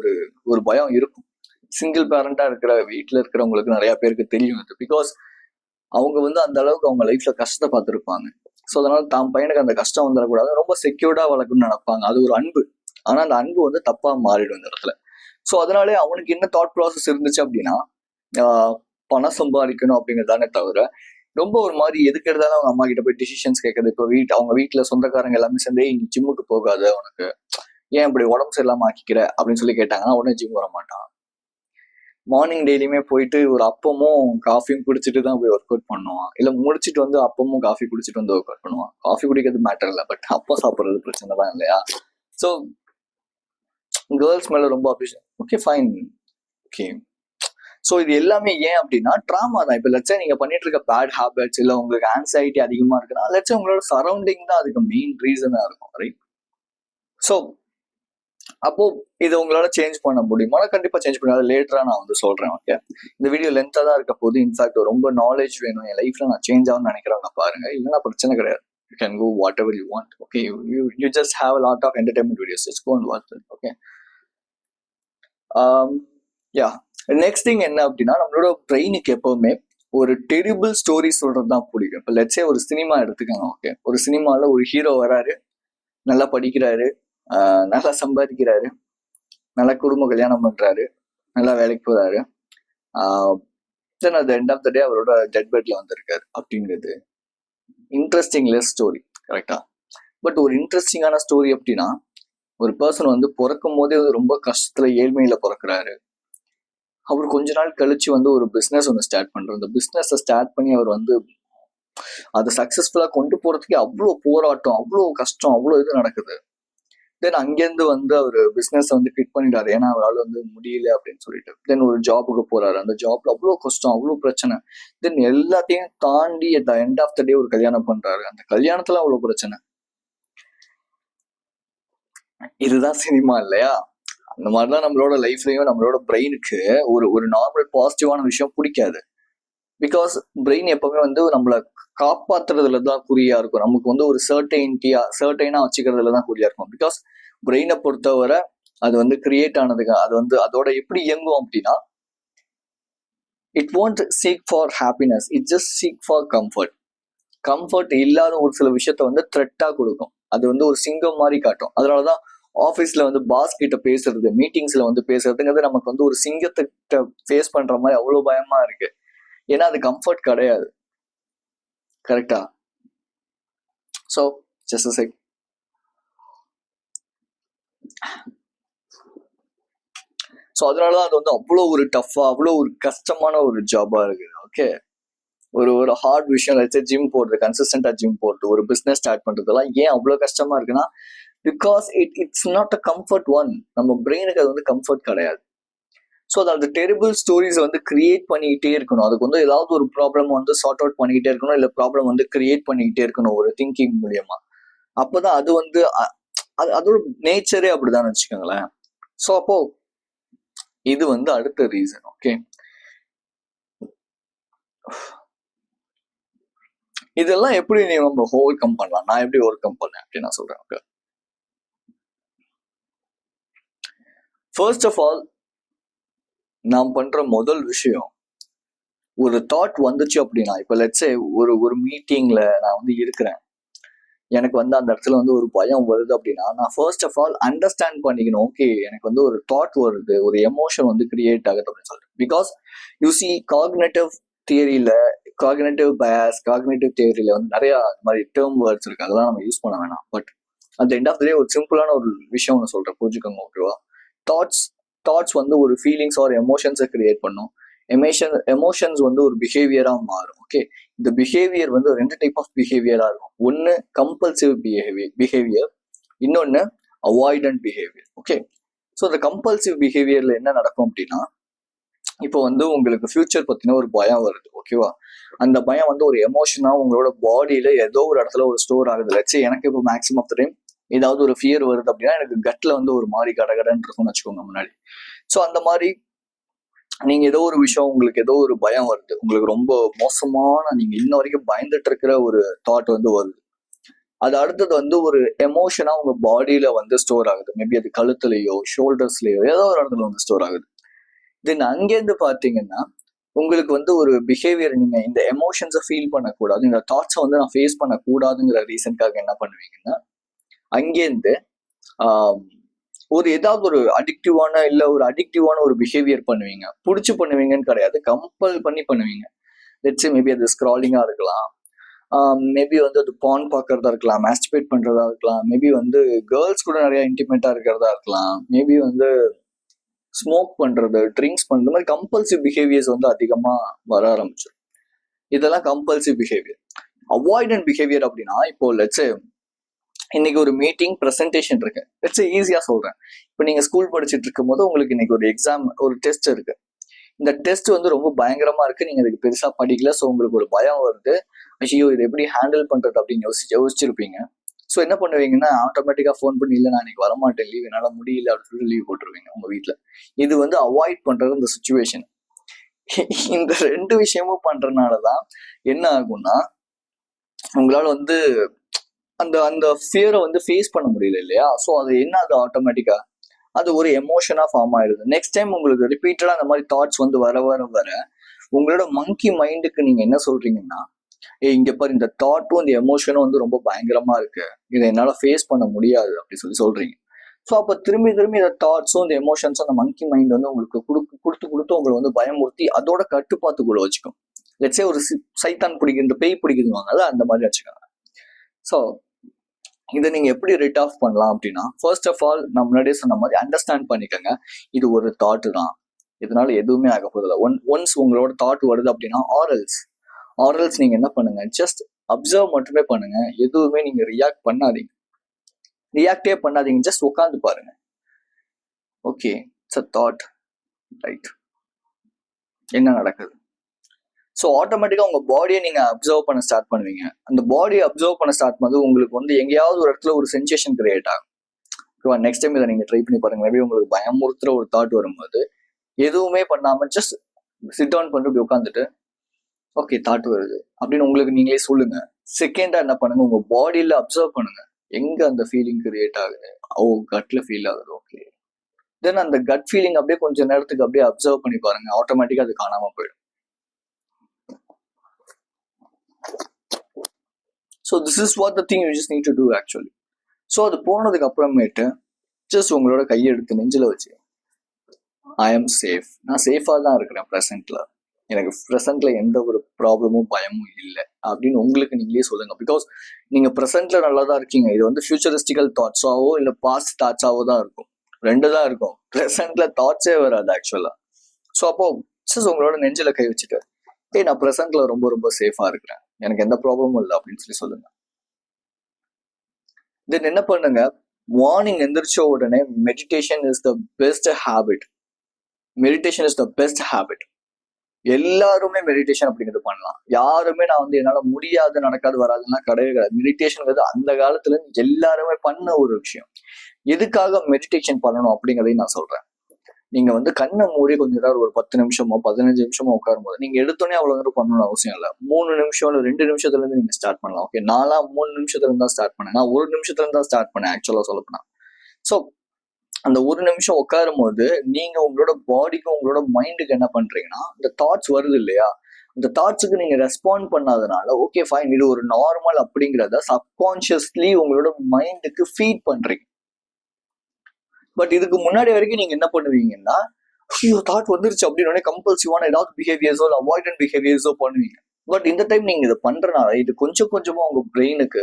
ஒரு பயம் இருக்கும். சிங்கிள் பேரண்டா இருக்கிற வீட்டுல இருக்கிறவங்களுக்கு நிறைய பேருக்கு தெரியும் இது. பிகாஸ் அவங்க வந்து அந்த அளவுக்கு அவங்க லைஃப்ல கஷ்டத்தை பார்த்துருப்பாங்க. ஸோ அதனால தான் பையனுக்கு அந்த கஷ்டம் வந்துடக்கூடாது, ரொம்ப செக்யூர்டா வளர்க்கணும்னு நினைப்பாங்க. அது ஒரு அன்பு. ஆனா அந்த அன்பு வந்து தப்பா மாறிடும் இந்த இடத்துல. ஸோ அதனாலே அவனுக்கு என்ன தாட் ப்ராசஸ் இருந்துச்சு அப்படின்னா பணம் சம்பாதிக்கணும் அப்படிங்கிறதானே தவிர ரொம்ப ஒரு மாதிரி எதுக்கு எடுத்தாலும் அவங்க அம்மா கிட்ட போய் டிசிஷன்ஸ் கேட்கறது. இப்போ அவங்க வீட்டுல சொந்தக்காரங்க எல்லாமே சேர்ந்து நீ ஜிம்முக்கு போகாத, உனக்கு ஏன் இப்படி உடம்பு சரியில்லாம ஆக்கிக்கிற அப்படின்னு சொல்லி கேட்டாங்கன்னா உடனே ஜிம் வர மாட்டான். மார்னிங் டெய்லியுமே போயிட்டு ஒரு அப்பமும் காஃபியும் குடிச்சிட்டு தான் போய் ஒர்க் அவுட் பண்ணுவான். இல்ல முடிச்சுட்டு வந்து அப்பமும் காஃபி குடிச்சிட்டு வந்து ஒர்க் அவுட் பண்ணுவான். காஃபி குடிக்கிறது மேட்டர் இல்லை, பட் அப்பா சாப்பிட்றது பிரச்சனை தான் இல்லையா. ஸோ கேர்ள்ஸ் மேல ரொம்ப appreciate, okay fine, okay. So இது எல்லாமே ஏன் அப்படின்னா ட்ராமா தான். இப்போ லட்சம் நீங்க பண்ணிட்டு இருக்க பேட் ஹேபிட்ஸ் இல்லை உங்களுக்கு ஆன்சைட்டி அதிகமா இருக்குன்னா லட்சம் உங்களோட சரௌண்டிங் தான் அதுக்கு மெயின் ரீசனா இருக்கும், ரைட். ஸோ அப்போ இது உங்களால சேஞ்ச் பண்ண முடியுமா? கண்டிப்பா சேஞ்ச் பண்ண. அது லேட்டரா நான் வந்து சொல்றேன். ஓகே, இந்த வீடியோ லென்த்தா தான் இருக்க போது. இன்ஃபேக்ட் ரொம்ப நாலேஜ் வேணும் என் லைஃப்ல நான் சேஞ்ச் ஆகும்னு நினைக்கிறவங்க பாருங்க, இல்லைன்னா பிரச்சனை கிடையாது. You can go whatever you want. Okay, you just have a lot of entertainment videos. Just go and watch it. Okay, yeah. Next thing என்ன அப்படின்னா, நம்மளோட பிரெயினுக்கு எப்பவுமே ஒரு டெரிபிள் ஸ்டோரி சொல்றது தான் பிடிக்கும். இப்போ லெட்ஸே ஒரு சினிமா எடுத்துக்கோங்க. ஓகே, ஒரு சினிமாவில் ஒரு ஹீரோ வராரு, நல்லா படிக்கிறாரு, நல்லா சம்பாதிக்கிறாரு, நல்லா குடும்ப கல்யாணம் பண்றாரு, நல்லா வேலைக்கு போறாரு. Then at end of the day அவரோட டெட் பெட்ல வந்திருக்காரு அப்படிங்கிறது இன்ட்ரெஸ்டிங் லெஸ் ஸ்டோரி. கரெக்டா? பட் ஒரு இன்ட்ரெஸ்டிங்கான ஸ்டோரி அப்படின்னா, ஒரு பர்சன் வந்து பிறக்கும் போதே ரொம்ப கஷ்டத்துல ஏழ்மையில பிறக்கிறாரு. அவர் கொஞ்ச நாள் கழிச்சு வந்து ஒரு பிஸ்னஸ் ஒன்று ஸ்டார்ட் பண்றாரு. அந்த பிஸ்னஸை ஸ்டார்ட் பண்ணி அவர் வந்து அதை சக்சஸ்ஃபுல்லா கொண்டு போறதுக்கே அவ்வளோ போராட்டம், அவ்வளோ கஷ்டம், அவ்வளோ இது நடக்குது. தென் அங்கேருந்து வந்து அவர் பிஸ்னஸ் வந்து குவிட் பண்ணிட்டாரு, ஏன்னா அவரால் வந்து முடியல அப்படின்னு சொல்லிட்டு. தென் ஒரு ஜாபுக்கு போறாரு. அந்த ஜாப்ல அவ்வளோ கஷ்டம், அவ்வளோ பிரச்சனை. தென் எல்லாத்தையும் தாண்டி at the end of the day ஒரு கல்யாணம் பண்றாரு. அந்த கல்யாணத்துல அவ்வளோ பிரச்சனை. இதுதான் சினிமா இல்லையா? அந்த மாதிரிலாம் நம்மளோட லைஃப்லயும் நம்மளோட பிரெயினுக்கு ஒரு நார்மல் பாசிட்டிவான விஷயம் பிடிக்காது. பிகாஸ் பிரெயின் எப்பவுமே வந்து நம்மளை காப்பாத்துறதுல தான் குறியா இருக்கும். நமக்கு வந்து ஒரு சர்டைனா வச்சுக்கிறதுல தான் குறியா இருக்கும். பிகாஸ் பிரெயினை பொறுத்தவரை அது வந்து கிரியேட் ஆனதுக்கு, அது வந்து அதோட எப்படி இயங்கும் அப்படின்னா, it want seek for happiness, it just seek for comfort. Comfort இல்லாத ஒரு சில விஷயத்த வந்து த்ரெட்டா கொடுக்கும். அது வந்து ஒரு சிங்கம் மாதிரி காட்டும். அதனாலதான் ஆஃபீஸ்ல வந்து பாஸ் கிட்ட பேசுறது, மீட்டிங்ஸ்ல வந்து பேசுறதுங்கிறது நமக்கு வந்து ஒரு சிங்கத்தை ஃபேஸ் பண்ற மாதிரி அவ்வளவு பயமா இருக்கு. ஏன்னா அது கம்ஃபர்ட் கிடையாது. கரெக்டா? So just check. ஸோ அதனாலதான் அது வந்து அவ்வளோ ஒரு டஃபா, அவ்வளோ ஒரு கஷ்டமான ஒரு ஜாபா இருக்குது. ஓகே, ஒரு ஹார்ட் விஷயம் வச்சு ஜிம் போடுறது, கன்சிஸ்டண்டா ஜிம் போடுறது, ஒரு பிஸ்னஸ் ஸ்டார்ட் பண்றதுலாம் ஏன் அவ்வளோ கஷ்டமா இருக்குன்னா, because it's not a comfort one. நம்ம பிரெயினுக்கு அது வந்து கம்ஃபர்ட் கிடையாது. ஸோ அந்த டெரிபிள் ஸ்டோரிஸ் வந்து கிரியேட் பண்ணிக்கிட்டே இருக்கணும். அதுக்கு வந்து ஏதாவது ஒரு ப்ராப்ளம் வந்து சார்ட் அவுட் பண்ணிக்கிட்டே இருக்கணும், இல்லை ப்ராப்ளம் வந்து கிரியேட் பண்ணிக்கிட்டே இருக்கணும் ஒரு திங்கிங் மூலியமா. அப்போதான் அது வந்து அதோட நேச்சரே அப்படிதான் வச்சுக்கோங்களேன். ஸோ அப்போ இது வந்து அடுத்த ரீசன். ஓகே, இதெல்லாம் எப்படி நம்ம ஓவர் கம் பண்ணலாம்? நான் எப்படி ஓவர் கம் பண்ணேன் அப்படின்னு நான் சொல்றேன். ஓகே, ஃபர்ஸ்ட் ஆஃப் ஆல் நாம் பண்ற முதல் விஷயம், ஒரு தாட் வந்துச்சு அப்படின்னா, இப்போ லெட்ஸே ஒரு மீட்டிங்ல நான் வந்து இருக்கிறேன், எனக்கு வந்து அந்த இடத்துல வந்து ஒரு பயம் வருது அப்படின்னா, நான் ஃபர்ஸ்ட் ஆஃப் ஆல் அண்டர்ஸ்டாண்ட் பண்ணிக்கணும். ஓகே, எனக்கு வந்து ஒரு தாட் வருது, ஒரு எமோஷன் வந்து கிரியேட் ஆகுது அப்படின்னு சொல்லிட்டு. பிகாஸ் யூ சி காக்னேட்டிவ் தியரியில, காக்னேட்டிவ் பயாஸ், காக்னேட்டிவ் தியரியில வந்து நிறைய இந்த மாதிரி டேர்ம் வேர்ட்ஸ் இருக்கு, அதெல்லாம் நம்ம யூஸ் பண்ண வேணாம். பட் அந்த எண்ட் ஆஃப் த டே ஒரு சிம்பிளான ஒரு விஷயம் ஒன்று சொல்றேன், புரிஞ்சுக்கோங்க. ஓகேவா? தாட்ஸ் வந்து ஒரு ஃபீலிங்ஸ் ஆர் எமோஷன்ஸை கிரியேட் பண்ணும். எமோஷன்ஸ் வந்து ஒரு பிஹேவியரா மாறும். ஓகே, இந்த பிஹேவியர் வந்து ரெண்டு டைப் ஆஃப் பிஹேவியரா இருக்கும். ஒன்னு கம்பல்சிவ் பிஹேவியர், இன்னொன்னு அவாய்டன்ட் பிஹேவியர். ஓகே, ஸோ இந்த கம்பல்சிவ் பிஹேவியர்ல என்ன நடக்கும் அப்படின்னா, இப்போ வந்து உங்களுக்கு ஃபியூச்சர் பத்தின ஒரு பயம் வருது. ஓகேவா? அந்த பயம் வந்து ஒரு எமோஷனா உங்களோட பாடியில ஏதோ ஒரு இடத்துல ஒரு ஸ்டோர் ஆகுது. லட்சே எனக்கு இப்போ மேக்ஸிமம் ஆஃப் த டைம் ஏதாவது ஒரு ஃபியர் வருது அப்படின்னா, எனக்கு கட்ல வந்து ஒரு மாதிரி கடகடன்னு இருக்கும்னு வச்சுக்கோங்க முன்னாடி. ஸோ அந்த மாதிரி நீங்க ஏதோ ஒரு விஷயம், உங்களுக்கு ஏதோ ஒரு பயம் வருது, உங்களுக்கு ரொம்ப மோசமான, நீங்க இன்ன வரைக்கும் பயந்துட்டு இருக்கிற ஒரு தாட் வந்து வருது. அது அடுத்தது வந்து ஒரு எமோஷனா உங்க பாடியில வந்து ஸ்டோர் ஆகுது. மேபி அது கழுத்துலயோ ஷோல்டர்ஸ்லயோ ஏதோ ஒரு இடத்துல வந்து ஸ்டோர் ஆகுது. தென் அங்கேருந்து பாத்தீங்கன்னா உங்களுக்கு வந்து ஒரு பிஹேவியர், நீங்க இந்த எமோஷன்ஸை ஃபீல் பண்ணக்கூடாது, இந்த தாட்ஸை வந்து நான் ஃபேஸ் பண்ணக்கூடாதுங்கிற ரீசனுக்காக என்ன பண்ணுவீங்கன்னா, அங்கேருந்து ஒரு ஏதாவது ஒரு அடிக்டிவான ஒரு பிஹேவியர் பண்ணுவீங்க. பிடிச்சி பண்ணுவீங்கன்னு கிடையாது, கம்பல் பண்ணி பண்ணுவீங்க. லெட்ஸ் சே மேபி அது ஸ்க்ராலிங்கா இருக்கலாம், மேபி வந்து அது பான் பார்க்கறதா இருக்கலாம், மாஸ்டிபேட் பண்றதா இருக்கலாம், மேபி வந்து கேர்ள்ஸ் கூட நிறைய இன்டிமேட்டா இருக்கிறதா இருக்கலாம், மேபி வந்து ஸ்மோக் பண்றது, ட்ரிங்க்ஸ் பண்றது, மாதிரி கம்பல்சிவ் பிஹேவியர்ஸ் வந்து அதிகமா வர ஆரம்பிச்சிடும். இதெல்லாம் கம்பல்சிவ் பிஹேவியர். அவாய்டன்ட் பிஹேவியர் அப்படின்னா, இப்போ லெட்ஸ் இன்னைக்கு ஒரு மீட்டிங் ப்ரெசன்டேஷன் இருக்கு. லெட்ஸ் ஈஸியா சொல்றேன், இப்போ நீங்க ஸ்கூல் படிச்சுட்டு இருக்கும் போது உங்களுக்கு இன்னைக்கு ஒரு எக்ஸாம், ஒரு டெஸ்ட் இருக்கு. இந்த டெஸ்ட் வந்து ரொம்ப பயங்கரமா இருக்கு, நீங்க அதுக்கு பெருசா படிக்கல, ஸோ உங்களுக்கு ஒரு பயம் வருது, ஐயோ இது எப்படி ஹேண்டில் பண்றது அப்படின்னு யோசிச்சிருப்பீங்க. ஸோ என்ன பண்ணுவீங்கன்னா ஆட்டோமேட்டிக்காக ஃபோன் பண்ணி இல்லை நான் இன்னைக்கு வரமாட்டேன், லீவ் என்னால் முடியல அப்படின்னு சொல்லிட்டு லீவ் போட்டுருவீங்க உங்கள் வீட்டில். இது வந்து அவாய்ட் பண்ணுறது இந்த சுச்சுவேஷன். இந்த 2 விஷயமும் பண்றதுனால தான் என்ன ஆகும்னா உங்களால வந்து அந்த அந்த ஃபியரை வந்து ஃபேஸ் பண்ண முடியல இல்லையா. ஸோ அது என்ன, அது ஆட்டோமேட்டிக்கா அது ஒரு எமோஷனா ஃபார்ம் ஆயிடுது. நெக்ஸ்ட் டைம் உங்களுக்கு ரிப்பீட்டடா அந்த மாதிரி தாட்ஸ் வந்து வர வர வர உங்களோட மங்கி மைண்டுக்கு நீங்க என்ன சொல்றீங்கன்னா, இங்க பாரு இந்த தாட்டும் இந்த எமோஷனும் வந்து ரொம்ப பயங்கரமா இருக்கு, இதை என்னால ஃபேஸ் பண்ண முடியாது அப்படி சொல்றீங்க. ஸோ அப்போ திரும்பி திரும்பி இந்த தாட்ஸும் இந்த எமோஷன்ஸும் அந்த மங்கி மைண்ட் வந்து உங்களுக்கு கொடுத்து உங்களை வந்து பயமுறுத்தி அதோட கட்டுப்பாட்டுக்குள்ள வச்சுக்கும். லெட்ஸே ஒரு சைத்தான் பிடிக்குது, இந்த பேய் பிடிக்குதுவாங்க அந்த மாதிரி வச்சுக்கோங்க. ஸோ இதை நீங்க எப்படி ரிட் ஆஃப் பண்ணலாம் அப்படின்னா, ஃபர்ஸ்ட் ஆஃப் ஆல் நான் முன்னாடியே சொன்ன மாதிரி அண்டர்ஸ்டாண்ட் பண்ணிக்கோங்க, இது ஒரு தாட்டு தான், இதனால எதுவுமே ஆக போதில்லை. ஒன்ஸ் உங்களோட தாட் வருது அப்படின்னா ஆரல்ஸ் நீங்க என்ன பண்ணுங்க, ஜஸ்ட் அப்சர்வ் மட்டுமே பண்ணுங்க, எதுவுமே நீங்க ரியாக்டே பண்ணாதீங்க, ஜஸ்ட் உட்காந்து பாருங்க. Okay, it's a thought, right, என்ன நடக்குது. ஸோ ஆட்டோமேட்டிக்காக உங்கள் பாடியை நீங்கள் அப்சர்வ் பண்ண ஸ்டார்ட் பண்ணுவீங்க. அந்த பாடியை அப்சர்வ் பண்ண ஸ்டார்ட் பண்ணும்போது உங்களுக்கு வந்து எங்கேயாவது ஒரு இடத்துல ஒரு சென்சேஷன் கிரியேட் ஆகும். ஓகேவா, நெக்ஸ்ட் டைம் இதை நீங்கள் ட்ரை பண்ணி பாருங்க. மேபி உங்களுக்கு பயமுறுத்துற ஒரு தாட் வரும்போது எதுவுமே பண்ணாமல் ஜஸ்ட் சிட் டவுன் பண்ணிட்டு இப்படி உட்காந்துட்டு ஓகே தாட் வருது அப்படின்னு உங்களுக்கு நீங்களே சொல்லுங்க. செகண்டா என்ன பண்ணுங்க, உங்க பாடியில அப்சர்வ் பண்ணுங்க, எங்க அந்த ஃபீலிங் கிரியேட் ஆகுது. கட்ல ஃபீல் ஆகுது. ஓகே, தென் அந்த கட் ஃபீலிங் அப்படியே கொஞ்சம் நேரத்துக்கு அப்படியே அப்சர்வ் பண்ணி பாருங்க, ஆட்டோமேட்டிக்கா அது காணாம போயிடும். So this is what the thing you just need to do actually. So அது போனதுக்கு அப்புறமேட்டு ஜஸ்ட் உங்களோட கையெடுத்து நெஞ்சில் வச்சு ஐ எம் சேஃப், நான் சேஃபாக தான் இருக்கிறேன் ப்ரெசென்ட்ல, எனக்கு ப்ரெசென்ட்ல எந்த ஒரு ப்ராப்ளமும் பயமும் இல்லை அப்படின்னு உங்களுக்கு நீங்களே சொல்லுங்க. பிகாஸ் நீங்க ப்ரெசென்ட்ல நல்லா தான் இருக்கீங்க. இது வந்து ஃபியூச்சரிஸ்டிக்கல் தாட்ஸாவோ இல்லை பாஸ்ட் தாட்ஸாவோ தான் இருக்கும், ரெண்டு தான் இருக்கும். ப்ரெசென்ட்ல தாட்ஸே வராது ஆக்சுவலா. ஸோ அப்போ ஜஸ்ட் உங்களோட நெஞ்சில கை வச்சுட்டு நான் ப்ரெசென்ட்ல ரொம்ப ரொம்ப சேஃபா இருக்கிறேன், எனக்கு எந்த ப்ராப்ளமும் இல்லை அப்படின்னு சொல்லுங்க. தென் என்ன பண்ணுங்க, மார்னிங் எந்திரிச்ச உடனே meditation is the best habit. Meditation is the best habit. எல்லாருமே மெடிடேஷன் அப்படிங்கிறது பண்ணலாம். யாருமே நான் வந்து என்னால முடியாது, நடக்காது, வராதுன்னா கிடையவே கிடையாது. மெடிடேஷன் அந்த காலத்துல எல்லாருமே பண்ண ஒரு விஷயம். எதுக்காக மெடிடேஷன் பண்ணணும் அப்படிங்கிறதையும் நான் சொல்றேன். நீங்க வந்து கண்ணை மூடி கொஞ்ச நேரம் ஒரு 10 நிமிஷமோ 15 நிமிஷமோ உட்காரும் போது நீங்க எடுத்தோடனே அவ்வளவு நேரம் பண்ணணும்னு அவசியம் இல்லை. 3 நிமிஷம் இல்லை 2 நிமிஷத்துல இருந்து நீங்க ஸ்டார்ட் பண்ணலாம். ஓகே, நான்லாம் 3 நிமிஷத்துல இருந்தா ஸ்டார்ட் பண்ணேன், நான் 1 நிமிஷத்துல இருந்தா ஸ்டார்ட் பண்ணேன் ஆக்சுவலா சொல்லப்போனா. ஸோ அந்த 1 நிமிஷம் உட்காரும் போது நீங்க உங்களோட பாடிக்கும் உங்களோட மைண்டுக்கு என்ன பண்றீங்கன்னா, இந்த தாட்ஸ் வருது இல்லையா, இந்த தாட்ஸுக்கு நீங்க ரெஸ்பாண்ட் பண்ணாதனால ஓகே ஃபைன் இது ஒரு நார்மல் அப்படிங்கிறத சப்கான்சியஸ்லி உங்களோட மைண்டுக்கு ஃபீட் பண்றீங்க. பட் இதுக்கு முன்னாடி வரைக்கும் நீங்க என்ன பண்ணுவீங்கன்னா, ஐயோ தாட் வந்துருச்சு அப்படின்னு கம்பல்சிவான ஏதாவது பிஹேவியர்ஸோ இல்லை அவாய்டன்ட் பிஹேவியர்ஸோ பண்ணுவீங்க. பட் இந்த டைம் நீங்க இதை பண்றதுனால இது கொஞ்சம் கொஞ்சமா உங்க பிரெயினுக்கு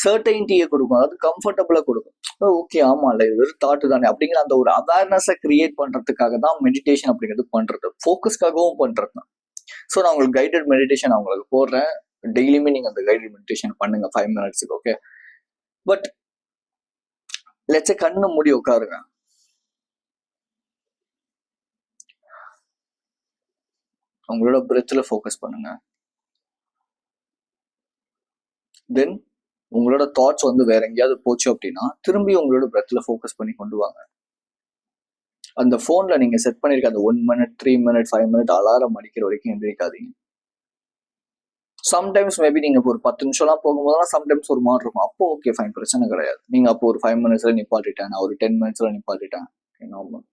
சர்டைனிட்டியை கொடுக்கும், அதாவது கம்ஃபர்டபுளா கொடுக்கும். ஓகே ஆமா இல்ல இது ஒரு தாட்டு தானே அப்படிங்கிற அந்த ஒரு அவேர்னஸை கிரியேட் பண்றதுக்காக தான் மெடிடேஷன் அப்படிங்கிறது பண்றது, ஃபோக்கஸ்க்காகவும் பண்றது தான். ஸோ நான் உங்களுக்கு கைடட் மெடிடேஷன் உங்களுக்கு போடுறேன், டெய்லியுமே நீங்க அந்த கைடட் மெடிடேஷன் பண்ணுங்க 5 மினிட்ஸுக்கு. ஓகே, பட் லெட்ஸ் கண்ணு மூடி உட்காருங்க. உங்களோட பிரெத்ல ஃபோக்கஸ் பண்ணுங்க. தென் உங்களோட தாட்ஸ் வந்து வேற எங்கேயாவது போச்சு அப்படின்னா திரும்பி உங்களோட பிரெத்ல ஃபோக்கஸ் பண்ணி கொண்டு வாங்க. அந்த போன்ல நீங்க செட் பண்ணிருக்க அந்த 1 மினிட் 3 மினிட் 5 மினிட் அலாரம் அடிக்கிற வரைக்கும் எந்திரிக்காதீங்க. சம்டைம்ஸ் மேபி நீங்க ஒரு 10 நிமிஷம்லாம் போகும்போதெல்லாம் சம்டைம்ஸ் ஒரு மாதிரி இருக்கும், அப்போ ஓகே ஃபைன், பிரச்சனை கிடையாது. நீங்க அப்போ ஒரு 5 மினிட்ஸ்ல நிப்பாட்டிட்டேன், நான் ஒரு 10 மினிட்ஸ்ல நிப்பாட்டிட்டேன், நார்மல்.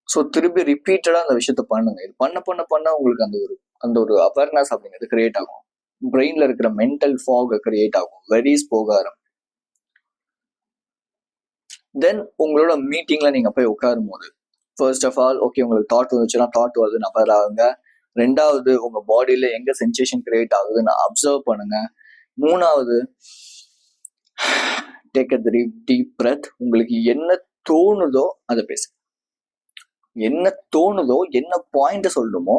ஸோ திருப்பி ரிப்பீட்டடா அந்த விஷயத்த பண்ணுங்க. இது பண்ண பண்ண பண்ண உங்களுக்கு அந்த ஒரு அவேர்னஸ் அப்படிங்கிறது கிரியேட் ஆகும். பிரெயின்ல இருக்கிற மென்டல் ஃபாக் கிரியேட் ஆகும், வெரிஸ் போக ஆரம்பிக்கும். தென் உங்களோட மீட்டிங்ல நீங்க போய் உட்காரும் போது ஃபர்ஸ்ட் ஆஃப் ஆல் ஓகே உங்களுக்கு தாட் வந்துச்சுன்னா தாட் வருது நபர் ஆகுங்க. 2வது உங்க பாடியில எங்க சென்சேஷன் கிரியேட் ஆகுதுன்னு அப்சர்வ் பண்ணுங்க. 3வது டேக் அ டீப் பிரெத். உங்களுக்கு என்ன தோணுதோ அதை பேசுங்க. என்ன தோணுதோ என்ன பாயிண்ட் சொல்லணுமோ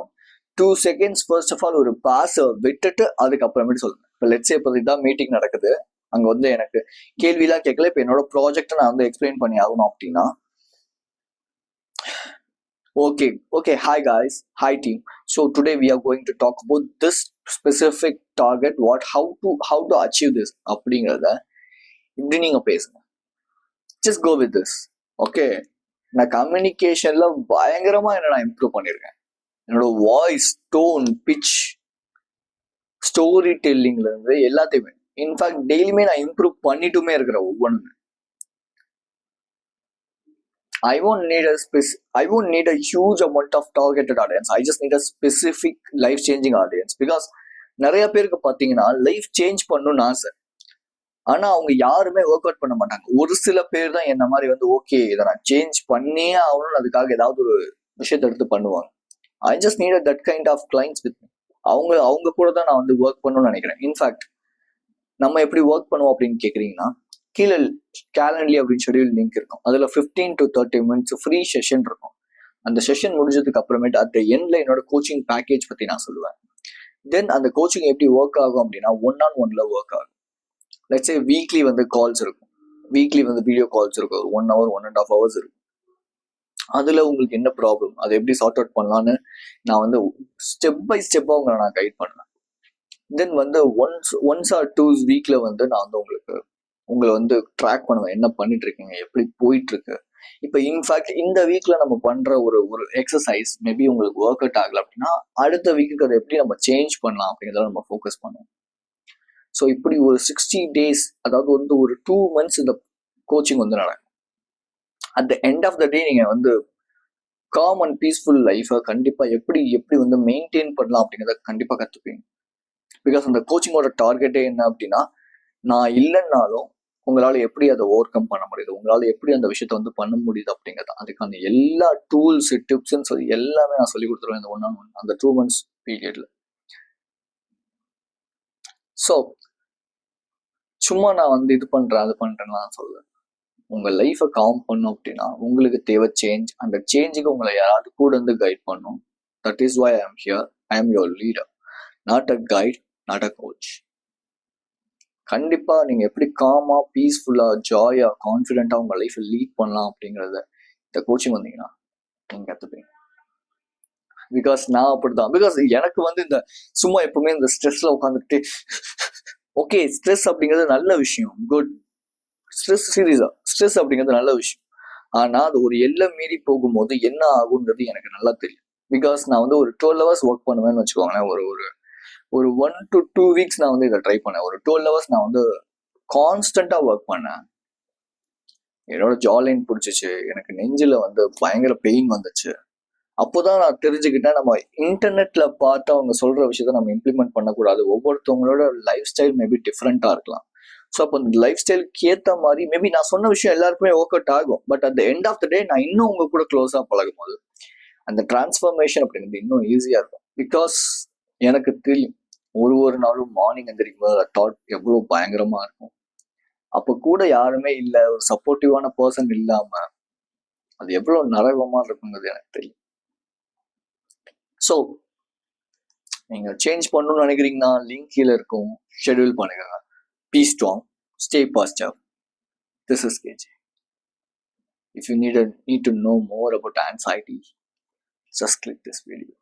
2 செகண்ட்ஸ் ஃபர்ஸ்ட் ஆஃப் ஆல் ஒரு பாஸை விட்டுட்டு அதுக்கப்புறமேட்டு சொல்லுங்க. இப்போ லெட்ஸே இப்போ இதான் மீட்டிங் நடக்குது, அங்க வந்து எனக்கு கேள்விலாம் கேட்கல, இப்போ என்னோட ப்ராஜெக்டை நான் வந்து எக்ஸ்பிளைன் பண்ணி ஆகணும் அப்படின்னா okay hi guys, hi team, so today we are going to talk about this specific target, how to achieve this அப்படிங்கிறத இப்படி நீங்க பேசுங்க. Just go with this. Okay, நான் கம்யூனிகேஷன்ல பயங்கரமா நான் இம்ப்ரூவ் பண்ணியிருக்கேன். என்னோட வாய்ஸ், டோன், பிச், ஸ்டோரி டெல்லிங்ல இருந்து எல்லாத்தையுமே இன்ஃபேக்ட் டெய்லியுமே நான் இம்ப்ரூவ் பண்ணிட்டுமே இருக்கிறேன் ஒவ்வொன்றுமே. I won't need a huge amount of targeted audience. I just need a specific life changing audience. Because நிறைய பேருக்கு பார்த்தீங்கன்னா லைஃப் சேஞ்ச் பண்ணணும்னு ஆசை, ஆனா அவங்க யாருமே ஒர்க் அவுட் பண்ண மாட்டாங்க. ஒரு சில பேர் தான் என்ன மாதிரி வந்து ஓகே இதை நான் சேஞ்ச் பண்ணியே ஆகணும்னு அதுக்காக ஏதாவது ஒரு விஷயத்தை எடுத்து பண்ணுவாங்க. I just need that kind of clients with me. அவங்க கூட தான் நான் வந்து ஒர்க் பண்ணணும்னு நினைக்கிறேன். இன்ஃபேக்ட் நம்ம எப்படி ஒர்க் பண்ணுவோம் அப்படின்னு கேட்குறீங்கன்னா, கீழே கேலண்ட்லி அப்படின்னு ஷெடியூல் லிங்க் இருக்கும். அதில் 15 to 30 minutes ஃப்ரீ செஷன் இருக்கும். அந்த செஷன் முடிஞ்சதுக்கு அப்புறமேட்டு அட் த எண்ட்ல என்னோட கோச்சிங் பேக்கேஜ் பற்றி நான் சொல்லுவேன். தென் அந்த கோச்சிங் எப்படி ஒர்க் ஆகும் அப்படின்னா 1-on-1 ஒர்க் ஆகும். லெட்ஸ் சே வீக்லி வந்து கால்ஸ் இருக்கும், வீக்லி வந்து வீடியோ கால்ஸ் இருக்கும், ஒரு 1 hour 1.5 hours இருக்கும். அதில் உங்களுக்கு என்ன ப்ராப்ளம், அதை எப்படி சார்ட் அவுட் பண்ணலான்னு நான் வந்து ஸ்டெப் பை ஸ்டெப்பாக உங்களை நான் கைட் பண்ணுவேன். தென் வந்து ஒன்ஸ் ஆர் 2 வீக்ல வந்து நான் வந்து உங்களை வந்து ட்ராக் பண்ணுவேன், என்ன பண்ணிட்டு இருக்கீங்க, எப்படி போயிட்டு இருக்கு. இப்போ இன்ஃபேக்ட் இந்த வீக்ல நம்ம பண்ற ஒரு எக்ஸசைஸ் மேபி உங்களுக்கு ஒர்க் அவுட் ஆகல அப்படின்னா அடுத்த வீக்குக்கு அதை எப்படி நம்ம சேஞ்ச் பண்ணலாம் அப்படிங்கிறத நம்ம ஃபோக்கஸ் பண்ணுவோம். ஸோ இப்படி ஒரு 60 days, அதாவது வந்து ஒரு 2 months இந்த கோச்சிங் வந்து நடக்கும். At the end of the day நீங்க வந்து காம் அண்ட் பீஸ்ஃபுல் லைஃபை கண்டிப்பா எப்படி வந்து மெயின்டைன் பண்ணலாம் அப்படிங்கிறத கண்டிப்பா கற்றுப்பீங்க. பிகாஸ் அந்த கோச்சிங்கோட டார்கெட்டே என்ன அப்படின்னா, நான் இல்லைன்னாலும் உங்களால் எப்படி அதை ஓவர் கம் பண்ண முடியுது, உங்களால் எப்படி அந்த விஷயத்த வந்து பண்ண முடியுது அப்படிங்கிறது, அதுக்கான எல்லா டூல்ஸ் டிப்ஸ்ன்னு சொல்லி எல்லாமே நான் சொல்லி கொடுத்துருவேன் இந்த 1-on-1 அந்த 2 months பீரியட்ல. ஸோ சும்மா நான் வந்து இது பண்றேன் அது பண்றேன்னு நான் சொல்லுவேன். உங்க லைஃபை காம் பண்ணும் அப்படின்னா உங்களுக்கு தேவை சேஞ்ச். அந்த சேஞ்சுக்கு உங்களை யாராவது கூட இருந்து கைட் பண்ணும். தட் இஸ் வை ஐ ஆம் here. I am your leader, not a guide, not a coach. கண்டிப்பா நீங்க எப்படி காமா, பீஸ்ஃபுல்லா, ஜாயா, கான்ஃபிடென்ட்டா உங்க லைஃப்பை லீட் பண்ணலாம் அப்படிங்கிறத இந்த கோச்சிங் வந்தீங்கன்னா நீங்க கத்துப்பீங்க. பிகாஸ் நான் அப்படிதான். பிகாஸ் எனக்கு வந்து இந்த சும்மா எப்பவுமே இந்த ஸ்ட்ரெஸ்ல உட்காந்துட்டு ஓகே ஸ்ட்ரெஸ் அப்படிங்கிறது நல்ல விஷயம், குட். ஸ்ட்ரெஸ் சீரியஸா ஸ்ட்ரெஸ் அப்படிங்கிறது நல்ல விஷயம். ஆனா அது ஒரு எல்லை மீறி போகும்போது என்ன ஆகுன்றது எனக்கு நல்லா தெரியும். பிகாஸ் நான் வந்து ஒரு 12 hours ஒர்க் பண்ணுவேன்னு வச்சுக்கோங்களேன். ஒரு 1 to 2 weeks நான் வந்து இதை ட்ரை பண்ணேன். ஒரு 12 hours நான் வந்து கான்ஸ்டன்டா ஒர்க் பண்ணேன். என்னோட ஜாலைன் பிடிச்சிச்சு, எனக்கு நெஞ்சில வந்து பயங்கர பெயின் வந்துச்சு. அப்போதான் நான் தெரிஞ்சுக்கிட்டேன், நம்ம இன்டர்நெட்ல பார்த்து அவங்க சொல்ற விஷயத்த நம்ம இம்ப்ளிமெண்ட் பண்ணக்கூடாது. ஒவ்வொருத்தவங்களோட லைஃப் ஸ்டைல் மேபி டிஃப்ரெண்டா இருக்கலாம். ஸோ அப்போ அந்த லைஃப் ஸ்டைலுக்கு ஏற்ற மாதிரி மேபி நான் சொன்ன விஷயம் எல்லாருக்குமே ஒர்க் அவுட் ஆகும். But at the end of the day நான் இன்னும் உங்க கூட க்ளோஸா பழகும் போது அந்த டிரான்ஸ்ஃபர்மேஷன் அப்படிங்கிறது இன்னும் ஈஸியா இருக்கும். பிகாஸ் எனக்கு தெரியும் ஒரு நாளும் மார்னிங் எந்திரிக்கும் போது தாட் எவ்வளோ பயங்கரமா இருக்கும். அப்போ கூட யாருமே இல்லை, ஒரு சப்போர்ட்டிவான பர்சன் இல்லாம அது எவ்வளோ நரகமா இருக்குங்கிறது எனக்கு தெரியும். ஸோ நீங்க சேஞ்ச் பண்ணணும்னு நினைக்கிறீங்கன்னா லிங்க் கீழே இருக்கும், ஷெட்யூல் பண்ணுங்க. Be strong, stay positive. This is KJ. If you need to know more about anxiety, just click this video.